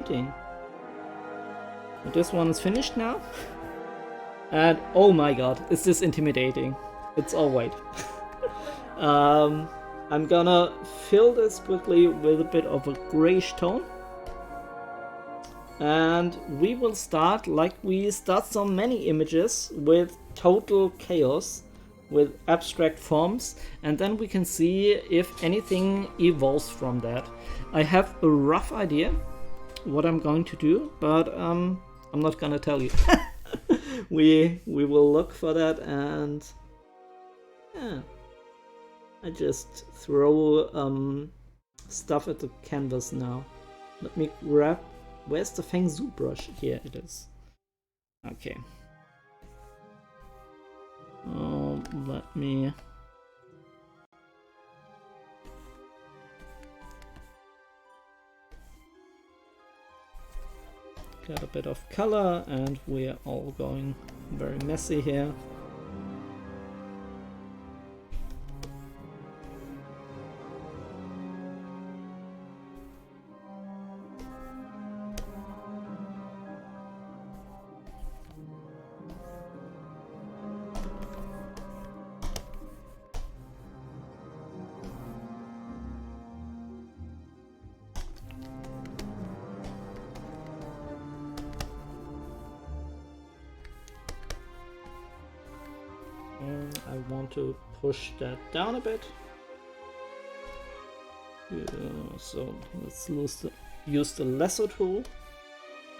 shooting. But this one is finished now. And oh my god, is this intimidating. It's all white. I'm gonna fill this quickly with a bit of a grayish tone. And we will start like we start so many images with total chaos, with abstract forms, and then we can see if anything evolves from that. I have a rough idea what I'm going to do, but I'm not gonna tell you. we will look for that, and yeah, I just throw stuff at the canvas now. Let me grab. Where's the Feng Zhu brush? Here it is. Okay. Oh, let me. Got a bit of color, and we're all going very messy here. I want to push that down a bit. Yeah, so let's use the lasso tool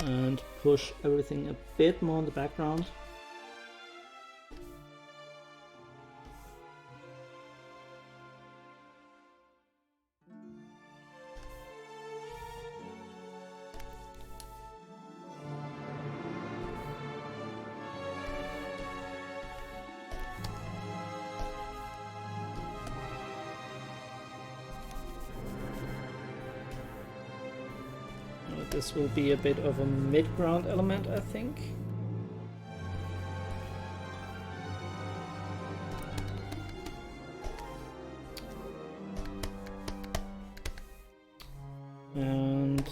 and push everything a bit more in the background. This will be a bit of a mid-ground element, I think. And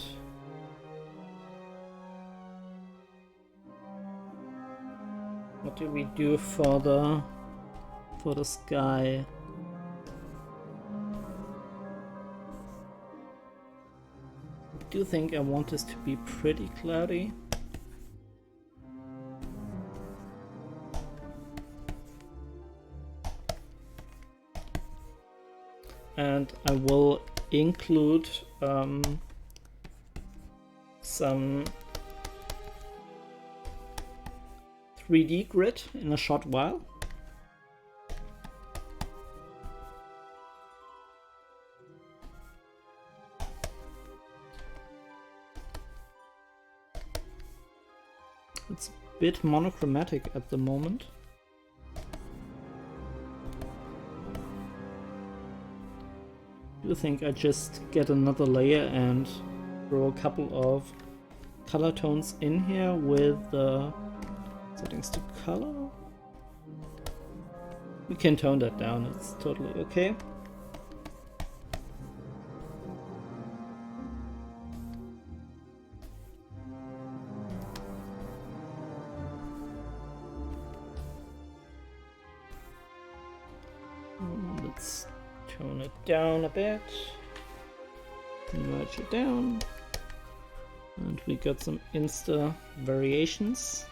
what do we do for the sky? I do think I want this to be pretty cloudy. And I will include some 3D grid in a short while. It's a bit monochromatic at the moment. I do think I just get another layer and throw a couple of color tones in here with the settings to color. We can tone that down, it's totally okay. Let's tone it down a bit, merge it down, and we got some Insta variations.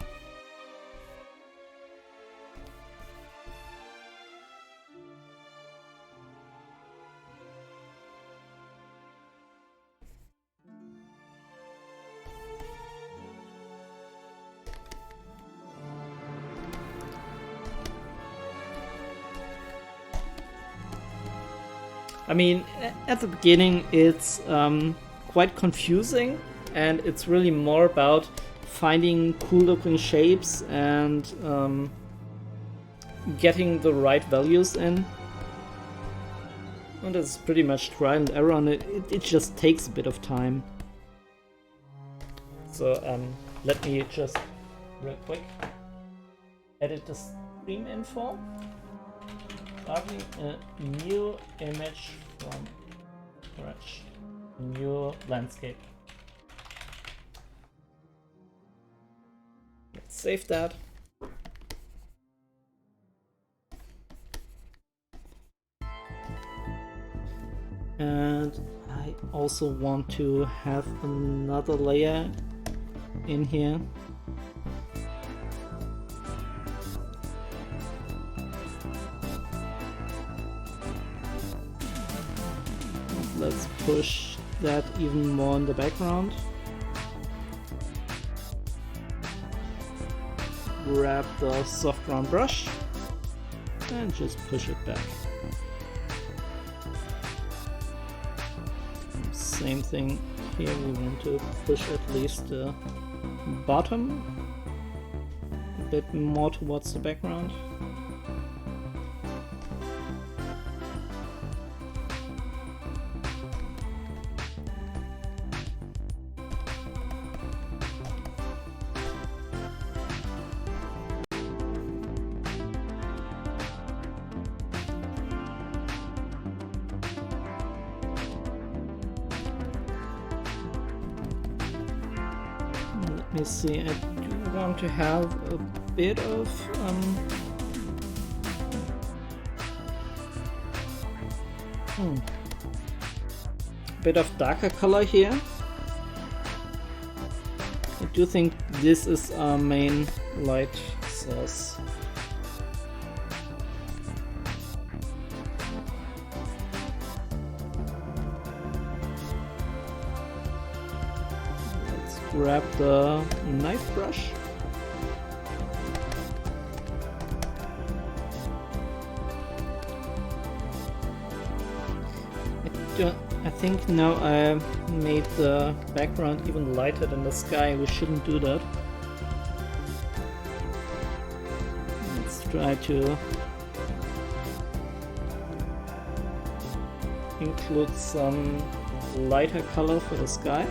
I mean, at the beginning it's quite confusing, and it's really more about finding cool looking shapes and getting the right values in. And it's pretty much trial and error, and it just takes a bit of time. So let me just real quick edit the stream info. Starting a new image from scratch, new landscape. save that. And I also want to have another layer in here. Let's push that even more in the background. Grab the soft ground brush and just push it back. Same thing here, we want to push at least the bottom a bit more towards the background. Let me see, I do want to have a bit of darker color here. I do think this is our main light source. Grab the knife brush. I think now I made the background even lighter than the sky. We shouldn't do that. Let's try to include some lighter color for the sky.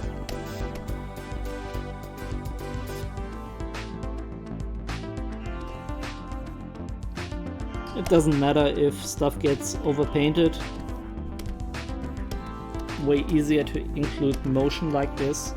It doesn't matter if stuff gets overpainted. Way easier to include motion like this.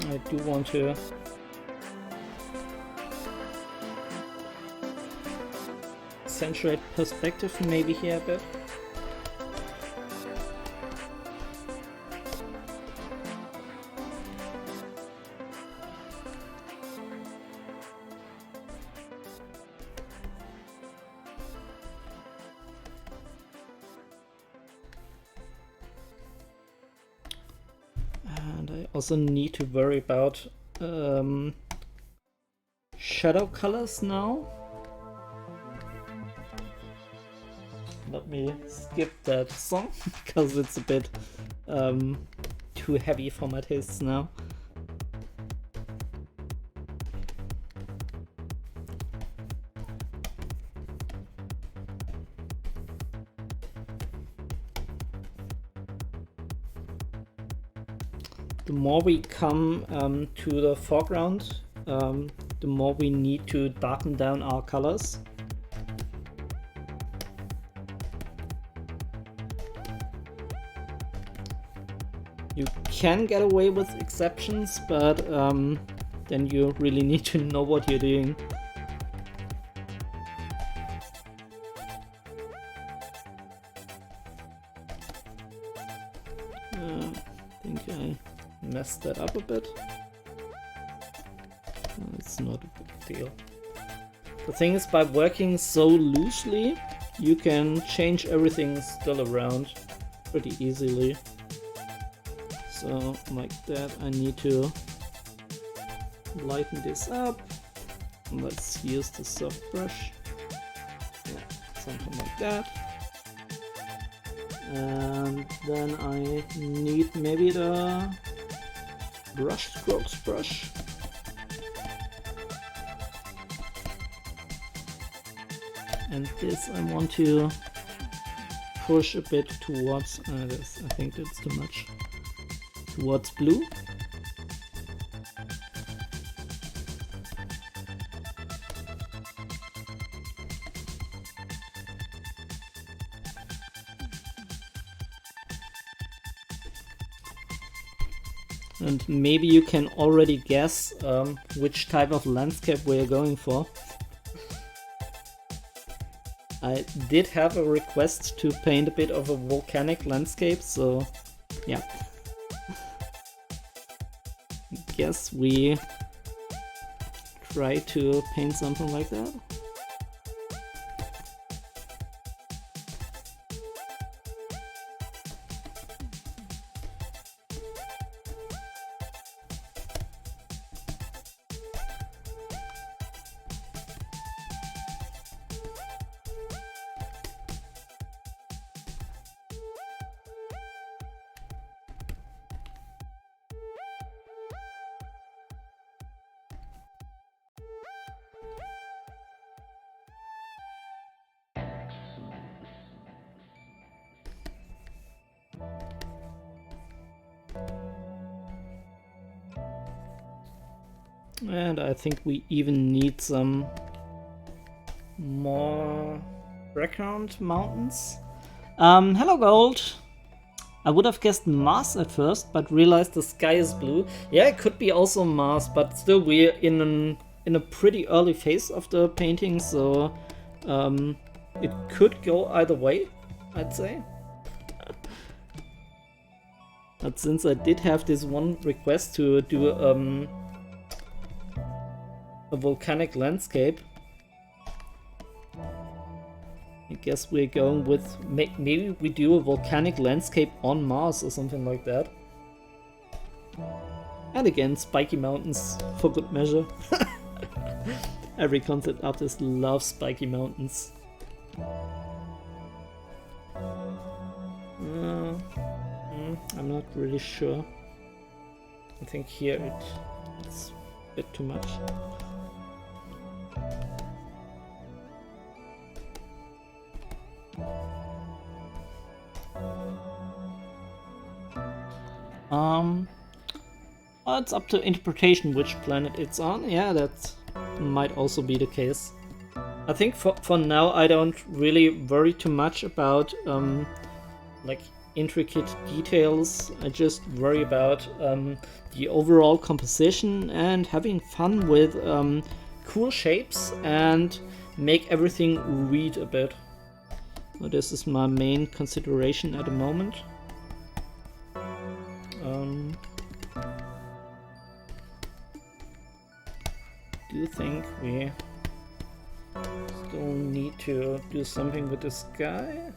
I do want to accentuate perspective maybe here a bit. And I also need to worry about shadow colors now. Let me skip that song because it's a bit too heavy for my tastes now. The more we come to the foreground, the more we need to darken down our colors. You can get away with exceptions, but then you really need to know what you're doing. I think I messed that up a bit. It's not a big deal. The thing is, by working so loosely, you can change everything still around pretty easily. So like that, I need to lighten this up. Let's use the soft brush. Yeah, something like that. And then I need maybe the brush strokes brush. And this I want to push a bit towards this. I think that's too much. Towards blue. And maybe you can already guess which type of landscape we're going for. I did have a request to paint a bit of a volcanic landscape, so yeah. Guess we try to paint something like that. And I think we even need some more background mountains. Hello Gold! I would have guessed Mars at first, but realized the sky is blue. Yeah, it could be also Mars, but still we're in a pretty early phase of the painting, so it could go either way, I'd say. But since I did have this one request to do a volcanic landscape, I guess we're going with maybe we do a volcanic landscape on Mars or something like that. And again, spiky mountains for good measure. Every concept artist loves spiky mountains. I'm not really sure. I think here it's a bit too much. Well, it's up to interpretation which planet it's on. Yeah, that might also be the case. I think for now I don't really worry too much about like intricate details. I just worry about the overall composition and having fun with cool shapes and make everything read a bit. So this is my main consideration at the moment. Do you think we still need to do something with the sky?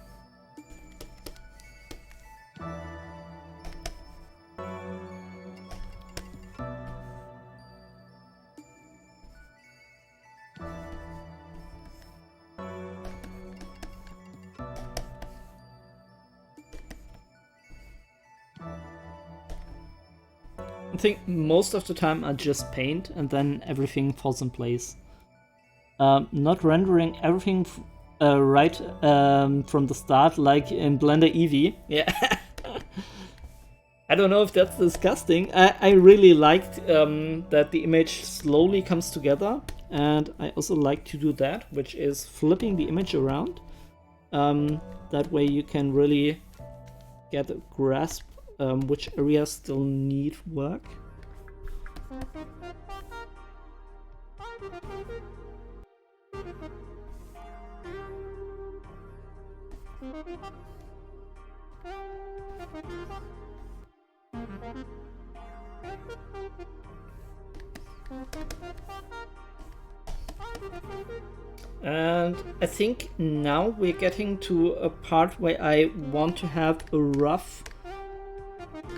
I think most of the time I just paint and then everything falls in place. Not rendering everything right from the start like in Blender Eevee. Yeah. I don't know if that's disgusting. I really liked that the image slowly comes together, and I also like to do that, which is flipping the image around. That way you can really get a grasp which areas still need work. And I think now we're getting to a part where I want to have a rough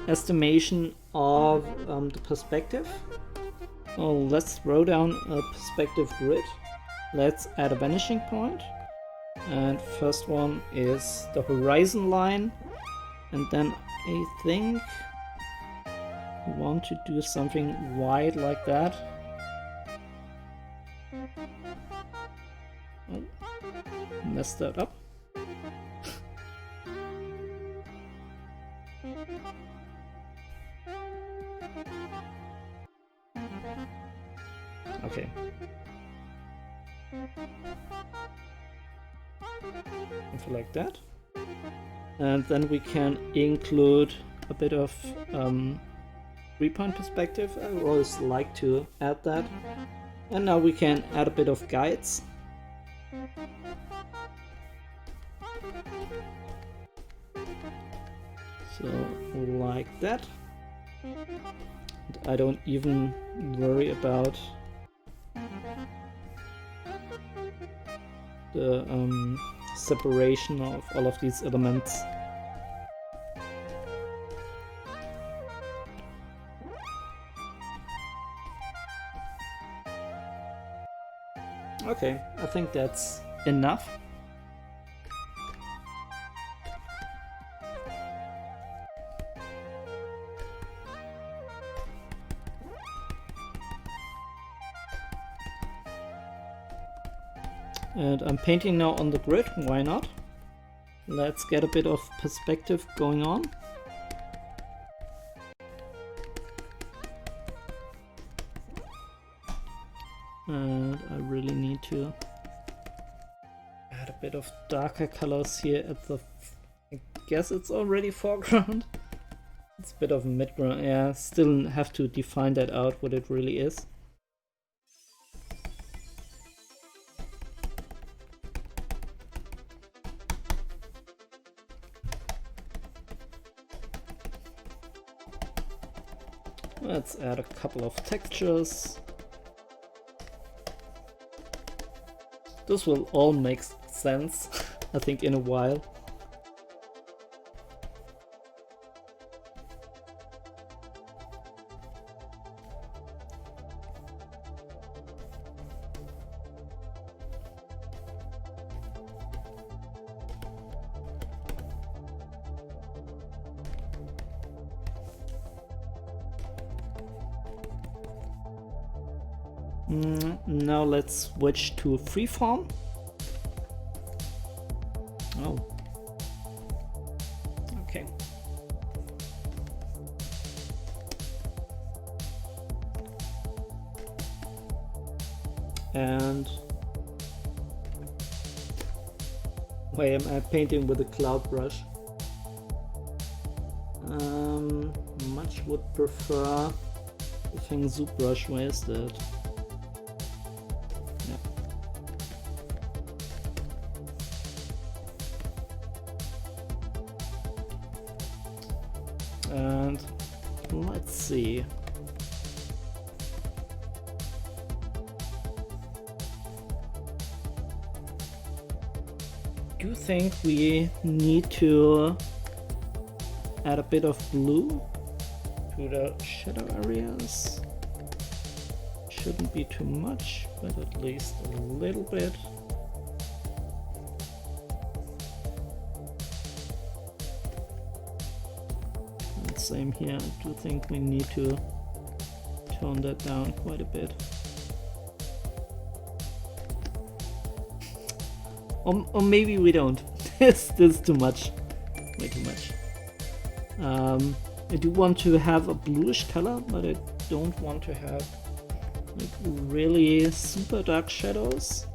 estimation of the perspective. Oh, let's throw down a perspective grid. Let's add a vanishing point. And first one is the horizon line. And then I think we want to do something wide like that. Oh, messed that up. Okay. Something like that. And then we can include a bit of 3-point perspective. I always like to add that. And now we can add a bit of guides. So like that. And I don't even worry about the separation of all of these elements. Okay, I think that's enough. And I'm painting now on the grid, why not? Let's get a bit of perspective going on. And I really need to add a bit of darker colors here at the... I guess it's already foreground. It's a bit of midground, yeah, still have to define that out, what it really is. Let's add a couple of textures. This will all make sense, I think, in a while. Now let's switch to freeform. Oh. Okay. And why am I painting with a cloud brush? Much would prefer the Feng Zhu brush. Where is that? And let's see. Do you think we need to add a bit of blue to the shadow areas? Shouldn't be too much, but at least a little bit. And same here, I do think we need to tone that down quite a bit. Or maybe we don't. This is too much. Way too much. I do want to have a bluish color, but I don't want to have like really super dark shadows.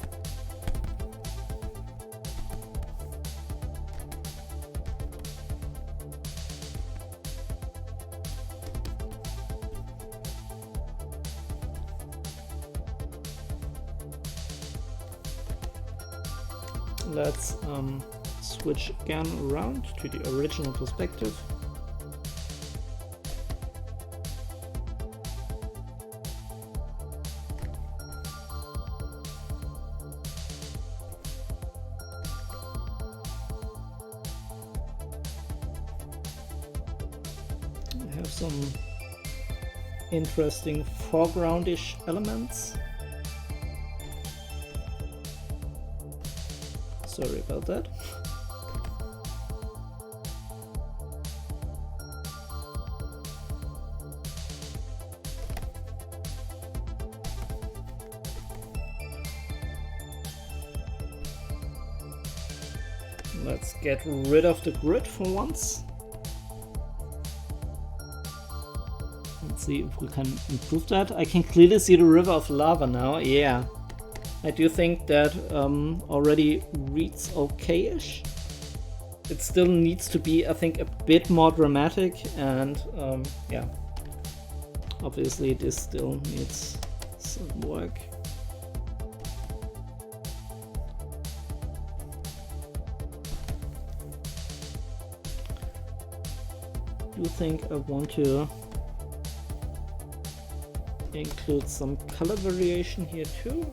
Let's switch again around to the original perspective. I have some interesting foregroundish elements. Sorry about that. Let's get rid of the grid for once. Let's see if we can improve that. I can clearly see the river of lava now. Yeah, I do think that already reads okay-ish. It still needs to be, I think, a bit more dramatic, and yeah, obviously this still needs some work. I do think I want to include some color variation here too,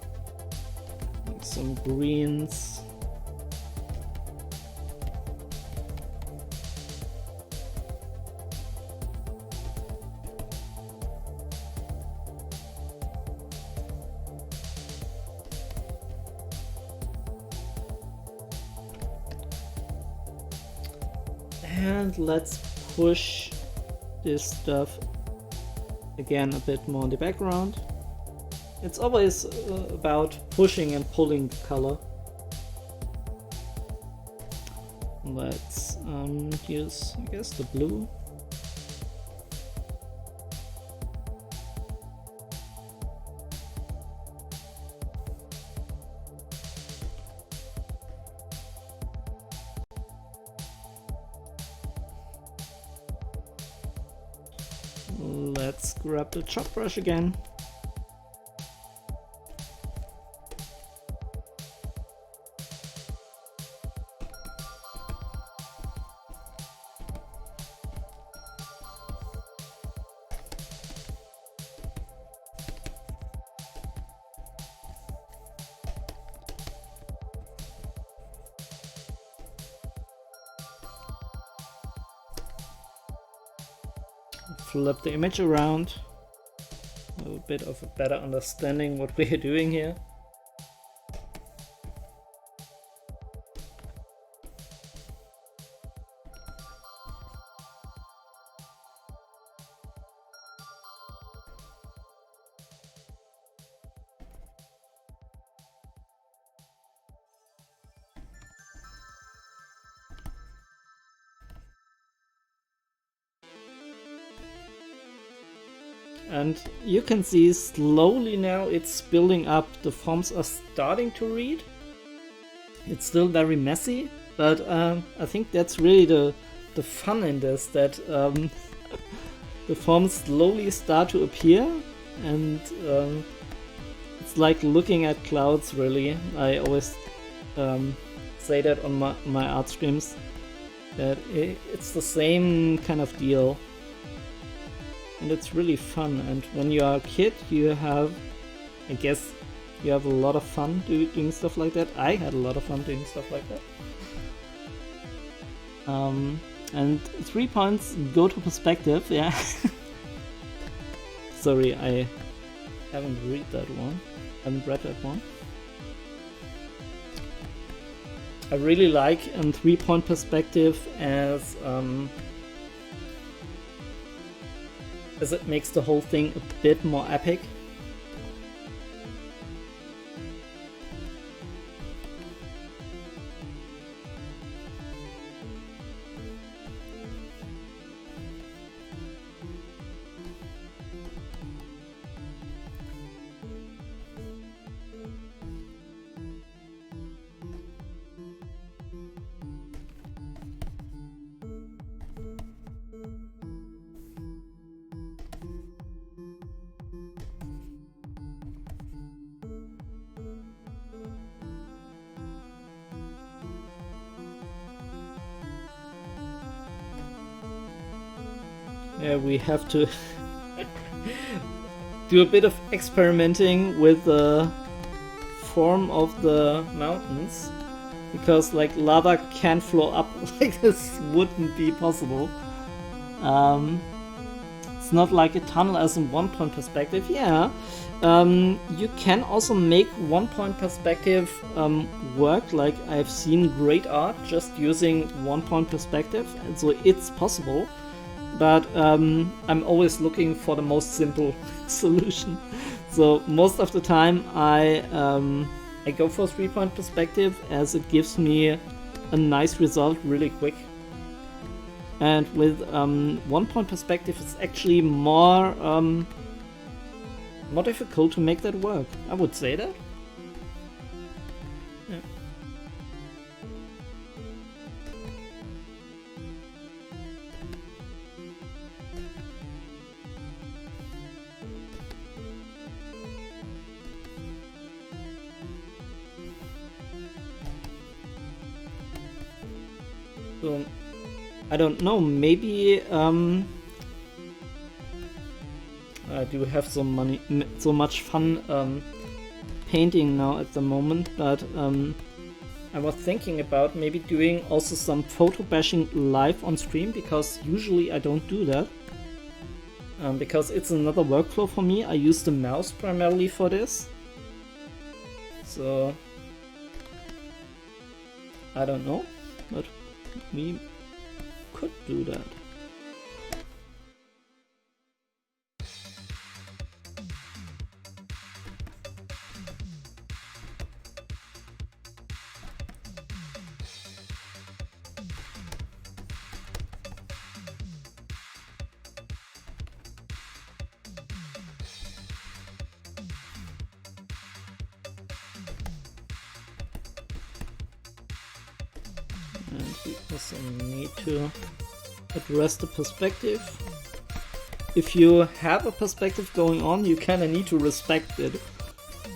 like some greens. And let's push this stuff again a bit more in the background. It's always about pushing and pulling the color. Let's use, I guess, the blue. Let's grab the chop brush again. Flip the image around, a bit of a better understanding what we are doing here. And you can see slowly now it's building up. The forms are starting to read. It's still very messy, but I think that's really the fun in this, that the forms slowly start to appear, and it's like looking at clouds, really. I always say that on my art streams, that it's the same kind of deal. And it's really fun, and when you are a kid you have, I guess, you have a lot of fun doing stuff like that. I had a lot of fun doing stuff like that. And 3 points go to perspective, yeah. Sorry, I haven't read that one. I really like 3-point perspective as it makes the whole thing a bit more epic. Yeah, we have to do a bit of experimenting with the form of the mountains, because like lava can't flow up like this, wouldn't be possible. It's not like a tunnel as in 1-point perspective. Yeah, you can also make 1-point perspective work. Like I've seen great art just using 1-point perspective, and so it's possible. But I'm always looking for the most simple solution. So most of the time I go for 3-point perspective, as it gives me a nice result really quick. And with 1 point perspective, it's actually more difficult to make that work. I would say that. Yeah. So, I don't know, maybe I do have so much fun painting now at the moment, but I was thinking about maybe doing also some photo bashing live on stream, because usually I don't do that. Because it's another workflow for me. I use the mouse primarily for this. So I don't know, but we could do that. And we also need to address the perspective. If you have a perspective going on, you kinda need to respect it.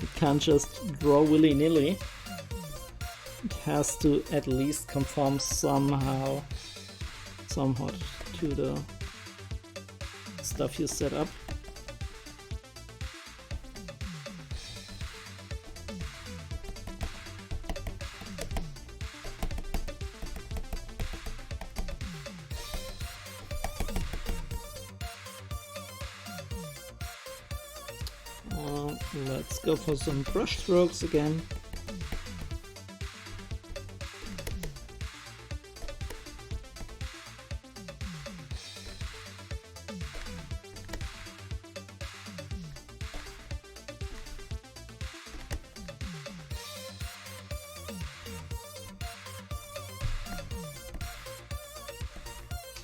You can't just draw willy-nilly. It has to at least conform somewhat to the stuff you set up. Let's go for some brush strokes again.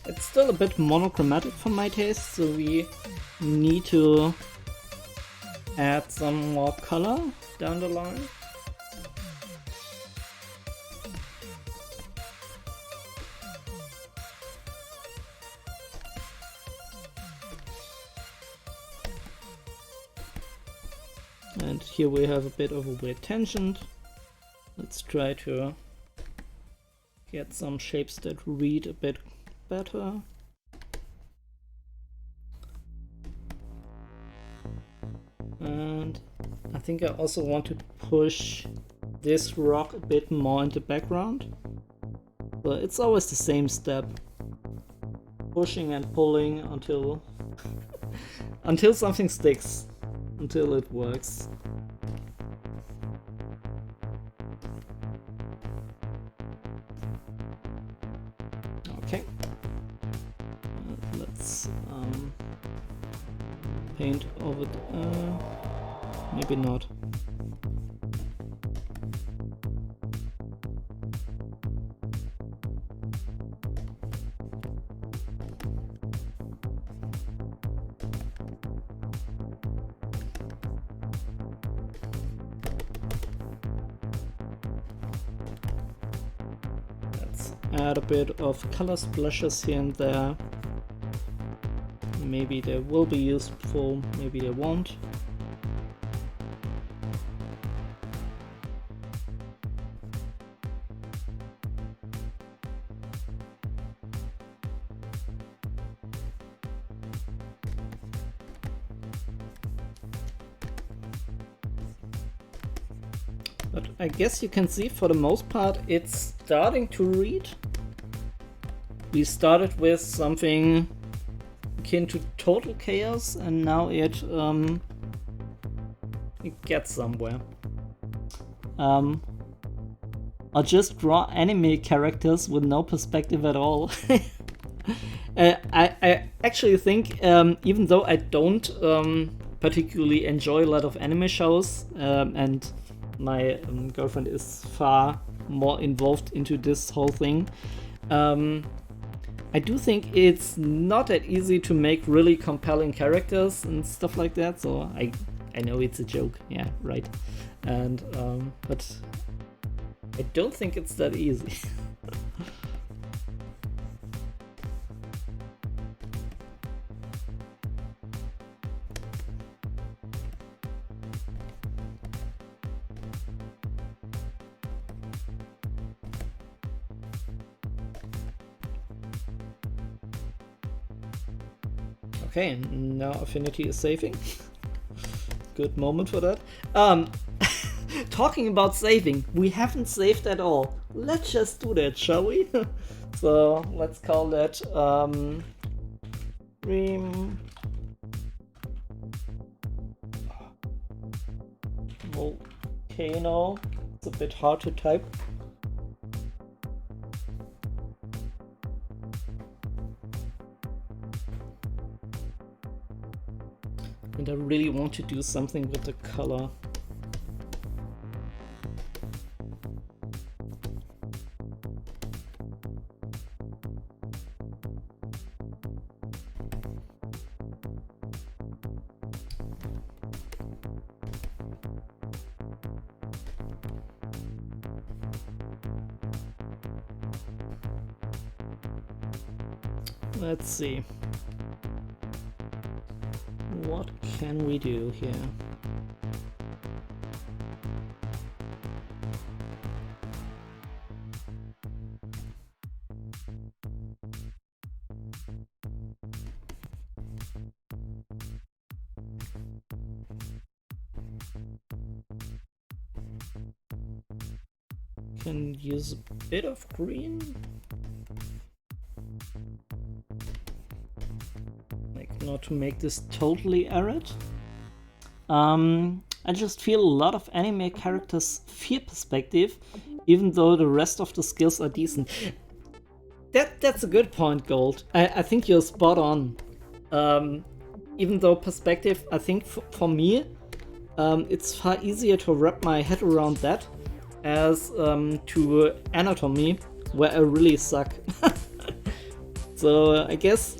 It's still a bit monochromatic for my taste, so we need to add some more color down the line. And here we have a bit of a weird tangent. Let's try to get some shapes that read a bit better. And I think I also want to push this rock a bit more into background. But it's always the same step. Pushing and pulling until until something sticks. Until it works. Okay. Let's paint over maybe not. Let's add a bit of color splashes here and there. Maybe they will be useful, maybe they won't. But I guess you can see for the most part it's starting to read. We started with something akin to total chaos, and now it gets somewhere. I'll just draw anime characters with no perspective at all. I actually think, even though I don't particularly enjoy a lot of anime shows, and my girlfriend is far more involved into this whole thing. I do think it's not that easy to make really compelling characters and stuff like that, so I know it's a joke, yeah, right. And but I don't think it's that easy. Okay, now Affinity is saving. Good moment for that. Talking about saving, we haven't saved at all. Let's just do that, shall we? So let's call that Dream Volcano. It's a bit hard to type. And I really want to do something with the color. Let's see. What can we do here? Can use a bit of green. Not to make this totally arid. I just feel a lot of anime characters fear perspective, even though the rest of the skills are decent. That's a good point, Gold. I think you're spot on. Even though perspective, I think for me, it's far easier to wrap my head around that as to anatomy, where I really suck. So I guess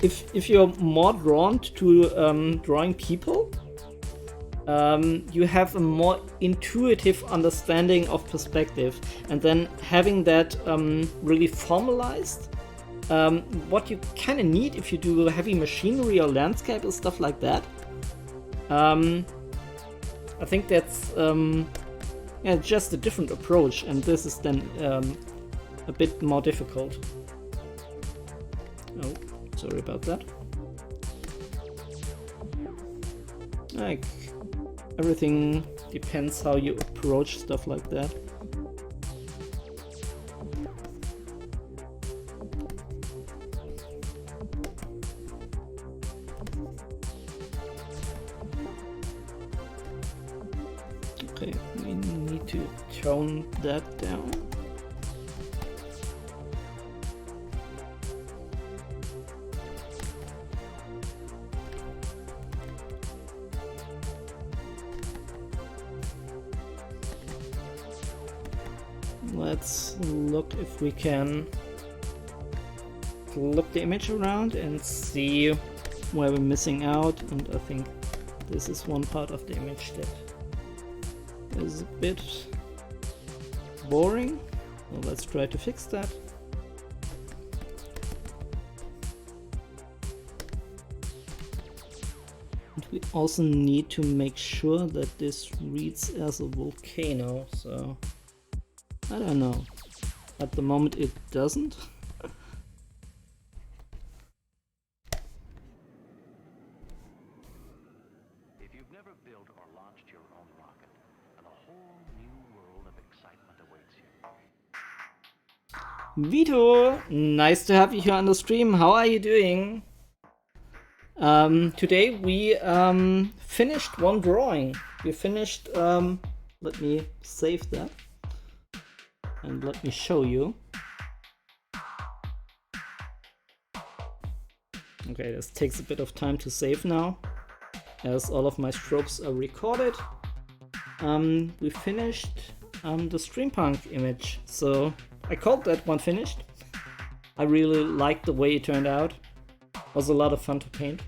if you're more drawn to drawing people, you have a more intuitive understanding of perspective, and then having that really formalized, what you kind of need if you do heavy machinery or landscape and stuff like that. I think that's just a different approach, and this is then a bit more difficult. Oh, sorry about that. Like, everything depends how you approach stuff like that. Okay, we need to tone that down. Let's look if we can flip the image around and see where we're missing out, and I think this is one part of the image that is a bit boring. Well, let's try to fix that. And we also need to make sure that this reads as a volcano, so I don't know. At the moment it doesn't. If you've never built or launched your own rocket, then a whole new world of excitement awaits you. Vito, nice to have you here on the stream. How are you doing? Today we finished one drawing. We finished, let me save that. And let me show you. Okay, this takes a bit of time to save now, as all of my strokes are recorded. We finished the Streampunk image. So I called that one finished. I really liked the way it turned out. It was a lot of fun to paint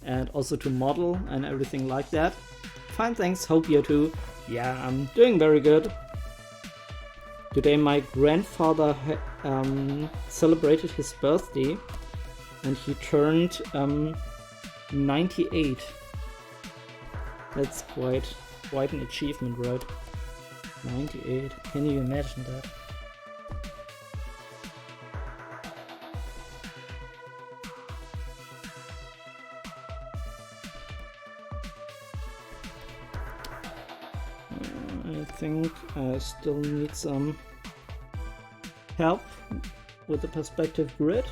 and also to model and everything like that. Fine, thanks. Hope you too. Yeah, I'm doing very good. Today my grandfather celebrated his birthday and he turned 98. That's quite an achievement, right? 98. Can you imagine that? I think I still need some help with the perspective grid.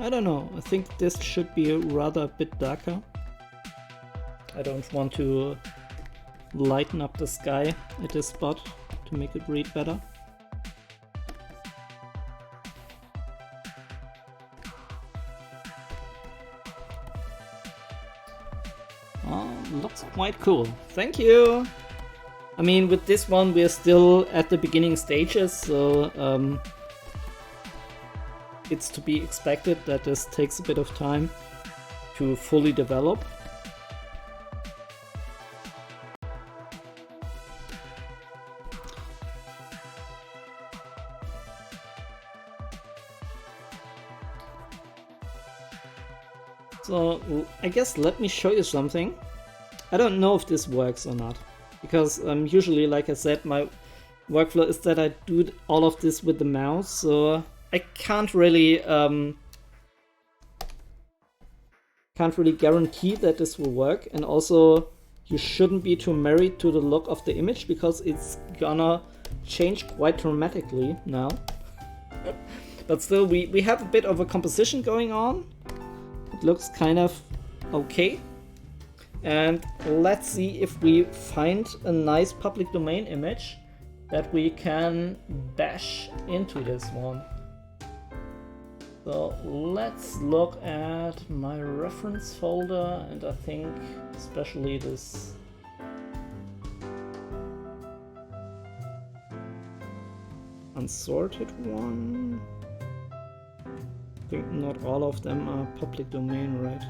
I don't know, I think this should be rather a bit darker. I don't want to lighten up the sky at this spot to make it read better. Oh, looks quite cool. Thank you! I mean, with this one we're still at the beginning stages, so it's to be expected that this takes a bit of time to fully develop. So I guess let me show you something. I don't know if this works or not, because usually, like I said, my workflow is that I do all of this with the mouse, so I can't really guarantee that this will work, and also you shouldn't be too married to the look of the image because it's gonna change quite dramatically now. But still, we have a bit of a composition going on. It looks kind of okay. And let's see if we find a nice public domain image that we can bash into this one. So let's look at my reference folder, and I think especially this unsorted one. I think not all of them are public domain, right?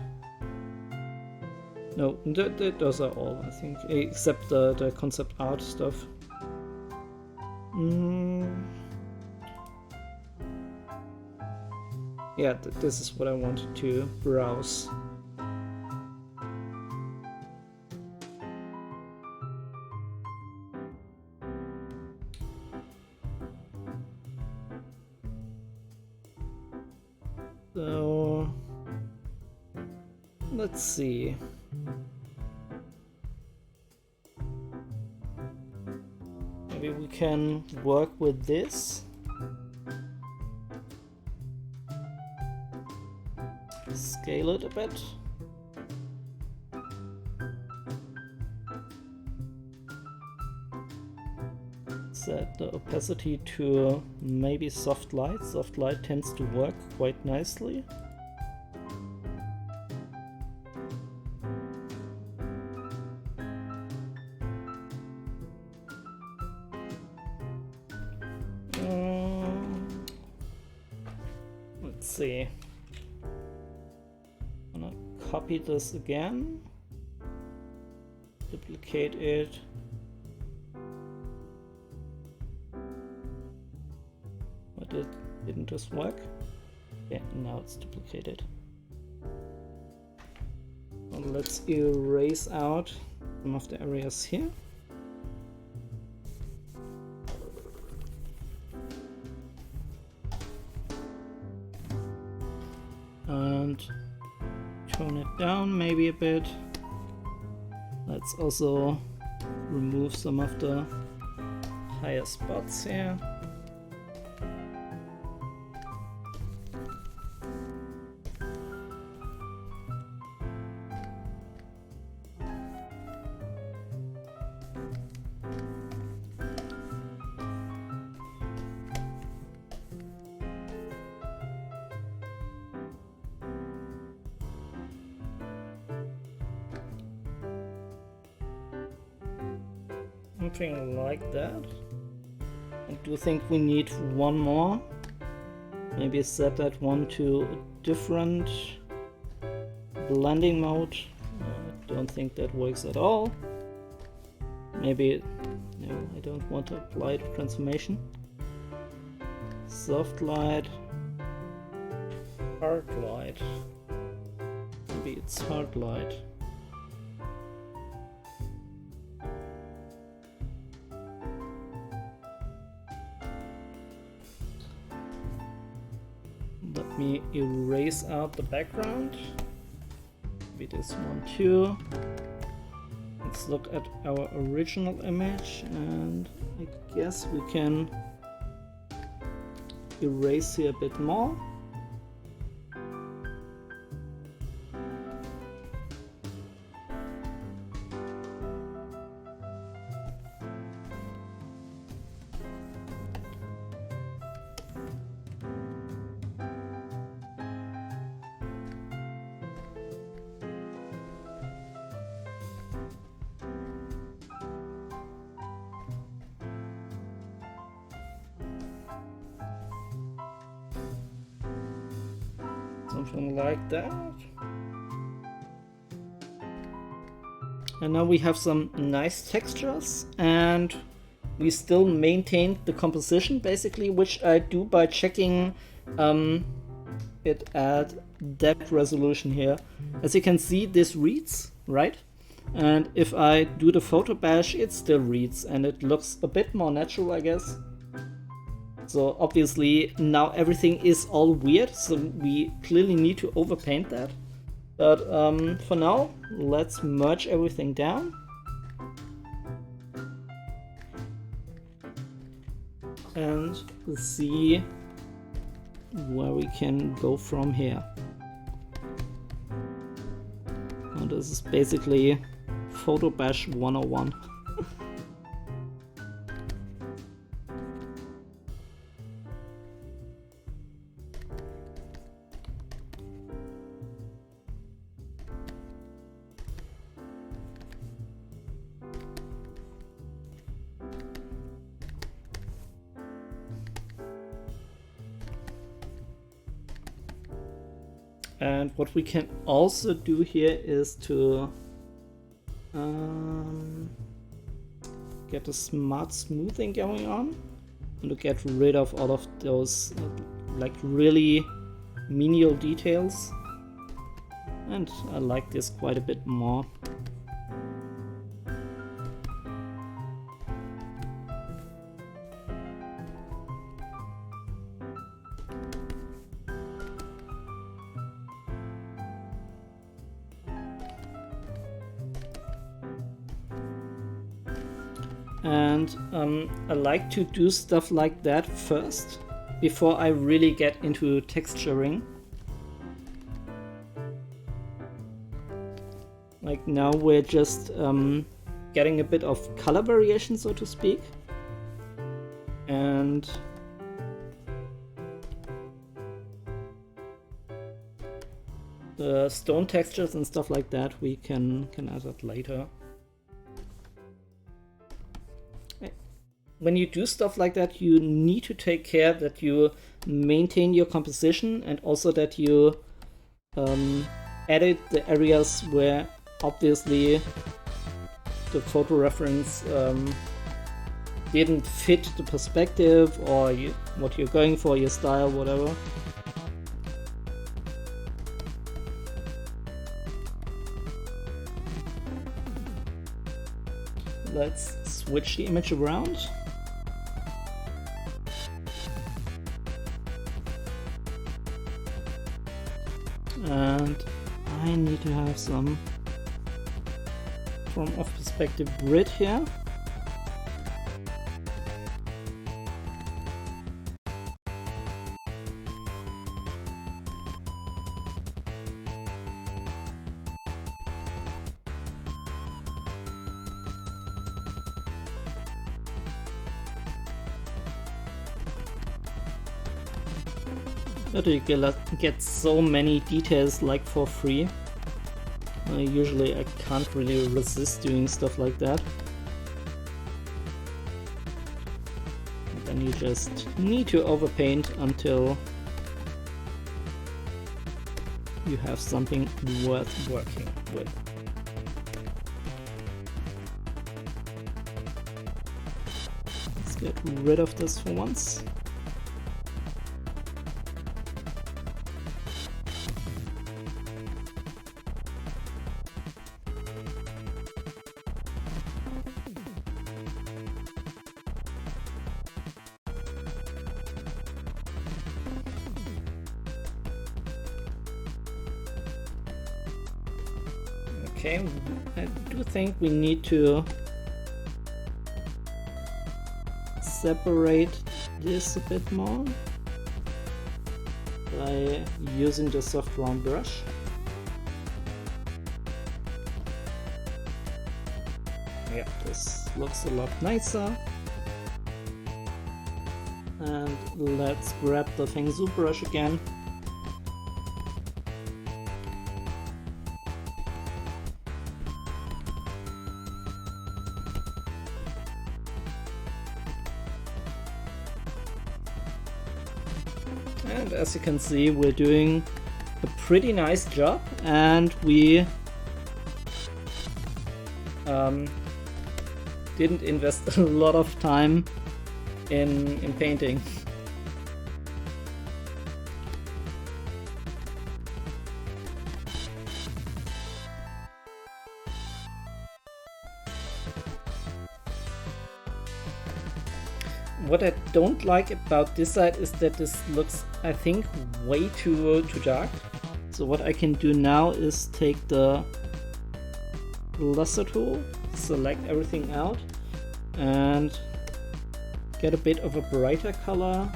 No, those are all, I think, except the concept art stuff. Yeah, this is what I wanted to browse. So let's see. Maybe we can work with this. Scale it a bit. Set the opacity to maybe soft light. Soft light tends to work quite nicely. Let's see. I'm gonna copy this again, duplicate it. What didn't this work? Yeah, now it's duplicated. And let's erase out some of the areas here. And tone it down maybe a bit. Let's also remove some of the higher spots here. Something like that. I do think we need one more. Maybe set that one to a different blending mode. I don't think that works at all. Maybe, no, I don't want to apply the transformation. Soft light, hard light. Maybe it's hard light. Let me erase out the background. Maybe this one too. Let's look at our original image, and I guess we can erase here a bit more. Something like that. And now we have some nice textures, and we still maintain the composition basically, which I do by checking it at depth resolution here. As you can see, this reads, right? And if I do the photo bash, it still reads, and it looks a bit more natural, I guess. So obviously now everything is all weird, so we clearly need to overpaint that. But for now, let's merge everything down. And see where we can go from here. Now this is basically Photo Bash 101. And what we can also do here is to get a smart smoothing going on and to get rid of all of those like really menial details. And I like this quite a bit more. And I like to do stuff like that first before I really get into texturing. Like now we're just getting a bit of color variation, so to speak. And the stone textures and stuff like that we can add that later. When you do stuff like that, you need to take care that you maintain your composition and also that you edit the areas where obviously the photo reference didn't fit the perspective or what you're going for, your style, whatever. Let's switch the image around. And I need to have some from off perspective grid here. But you get so many details like for free. Usually I can't really resist doing stuff like that. And then you just need to overpaint until you have something worth working with. Let's get rid of this for once. Okay, I do think we need to separate this a bit more by using the soft round brush. Yeah, this looks a lot nicer. And let's grab the Fengzu brush again. And as you can see, we're doing a pretty nice job, and we didn't invest a lot of time in painting. What I don't like about this side is that this looks, I think, way too dark. So what I can do now is take the lasso tool, select everything out, and get a bit of a brighter color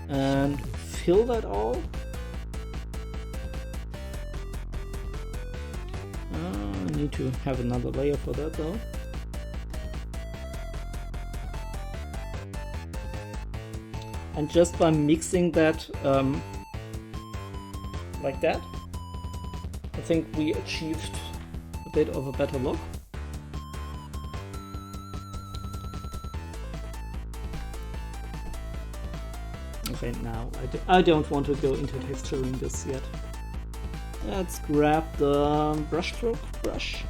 and fill that all. I need to have another layer for that though. And just by mixing that like that, I think we achieved a bit of a better look. Okay, now I don't want to go into texturing this yet. Let's grab the brushstroke brush.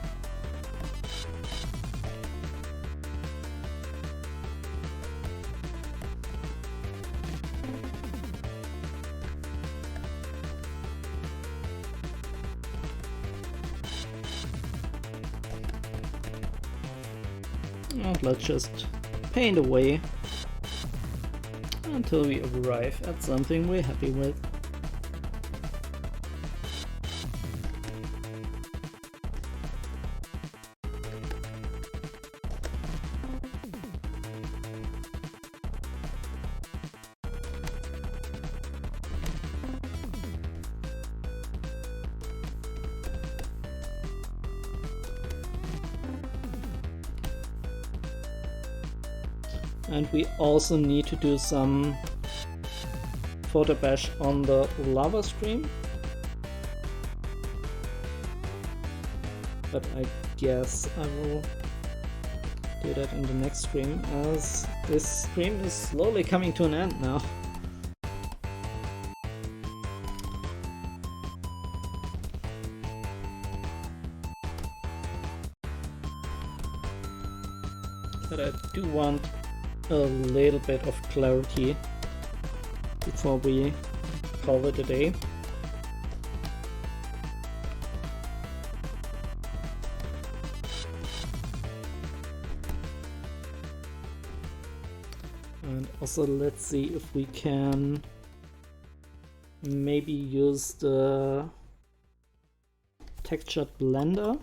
And let's just paint away until we arrive at something we're happy with. And we also need to do some photo bash on the lava stream. But I guess I will do that in the next stream, as this stream is slowly coming to an end now. But I do want a little bit of clarity before we call it a day. And also let's see if we can maybe use the textured blender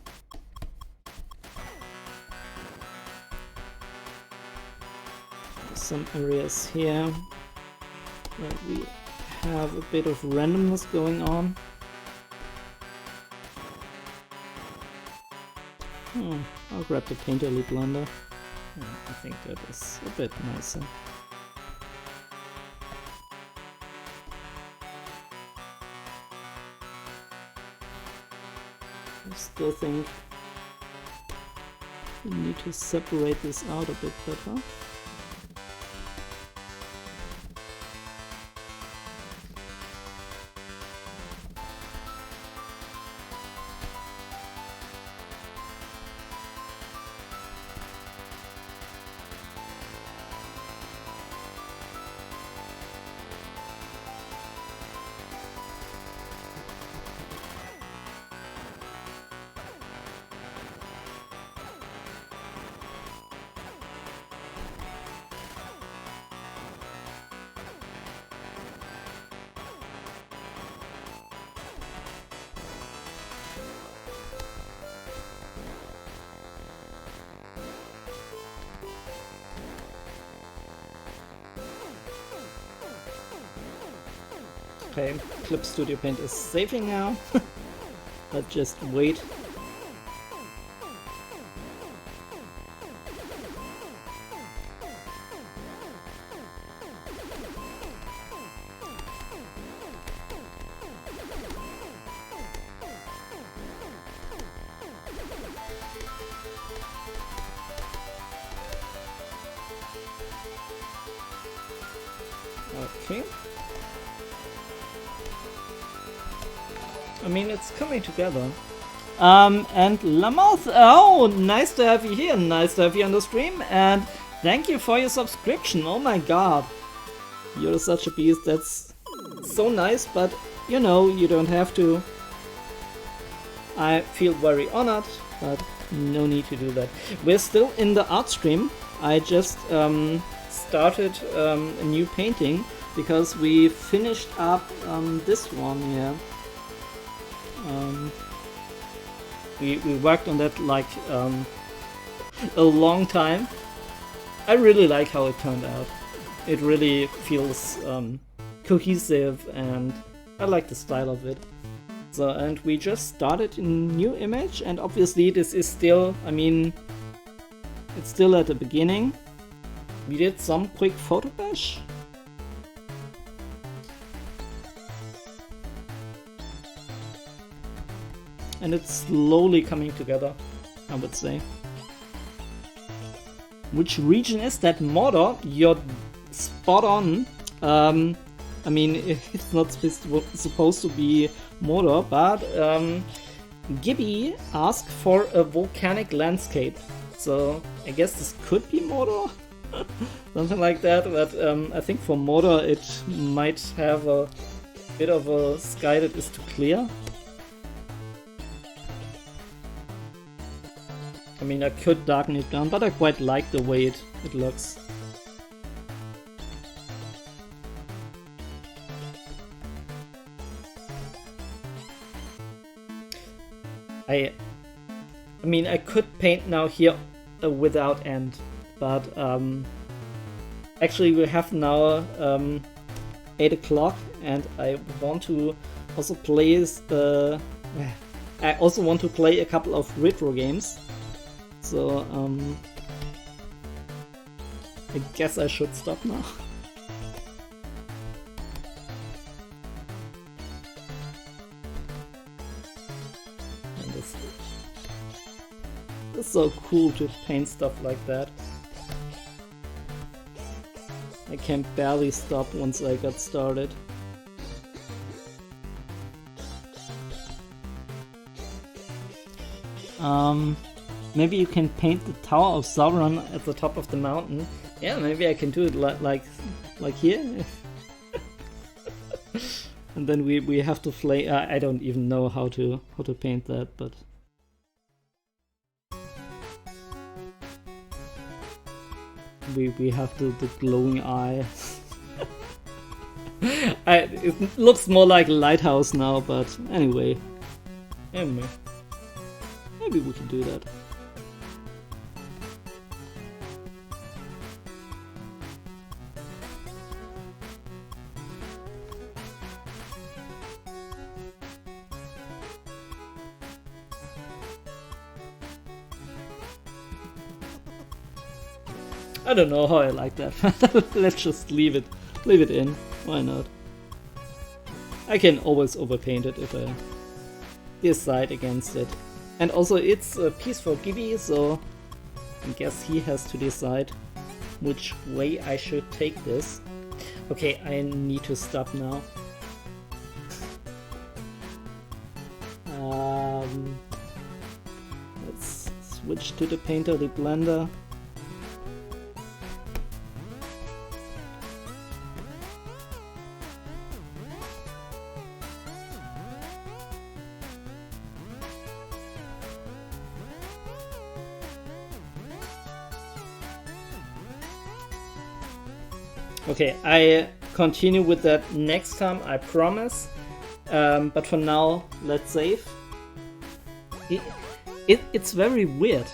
some areas here where we have a bit of randomness going on. I'll grab the painterly blender. Yeah, I think that is a bit nicer. I still think we need to separate this out a bit better. Okay, Clip Studio Paint is saving now. Let's just wait. Okay. I mean, it's coming together. And Lamoth, oh, nice to have you here, nice to have you on the stream, and thank you for your subscription. Oh my god, you're such a beast. That's so nice, but you know, you don't have to. I feel very honored, but no need to do that. We're still in the art stream. I just started a new painting because we finished up this one here. We worked on that like a long time. I really like how it turned out. It really feels cohesive, and I like the style of it. So, and we just started a new image, and obviously this is still, I mean, it's still at the beginning. We did some quick photo bash. And it's slowly coming together, I would say. Which region is that? Mordor? You're spot on. I mean, it's not supposed to be Mordor, but Gibby asked for a volcanic landscape. So I guess this could be Mordor? Something like that, but I think for Mordor it might have a bit of a sky that is too clear. I mean, I could darken it down, but I quite like the way it looks. I mean, I could paint now here without end, but actually we have now 8 o'clock, and I want to also play I also want to play a couple of retro games. So, I guess I should stop now. And it's so cool to paint stuff like that. I can barely stop once I got started. Maybe you can paint the Tower of Sauron at the top of the mountain. Yeah, maybe I can do it like here. And then we have to play. I don't even know how to paint that, but we have the glowing eye. It looks more like a lighthouse now, but anyway, maybe we can do that. I don't know how I like that. Let's just leave it in. Why not? I can always overpaint it if I decide against it. And also it's a piece for Gibby, so I guess he has to decide which way I should take this. Okay, I need to stop now. Let's switch to the painter, the blender. Okay, I continue with that next time, I promise. But for now, let's save. It's very weird,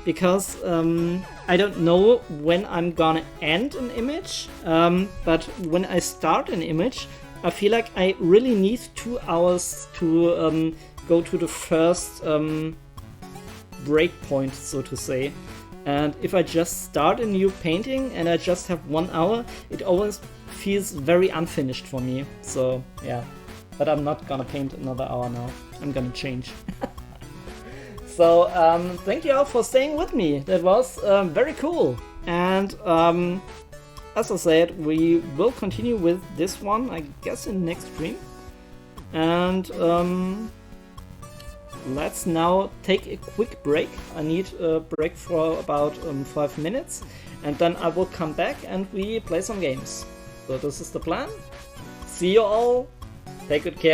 because I don't know when I'm gonna end an image, but when I start an image, I feel like I really need 2 hours to go to the first breakpoint, so to say. And if I just start a new painting and I just have 1 hour, it always feels very unfinished for me. So yeah, but I'm not gonna paint another hour now. I'm gonna change. So thank you all for staying with me. That was very cool. And as I said, we will continue with this one, I guess, in next stream. And let's now take a quick break. I need a break for about 5 minutes, and then I will come back and we play some games. So this is the plan. See you all. Take good care.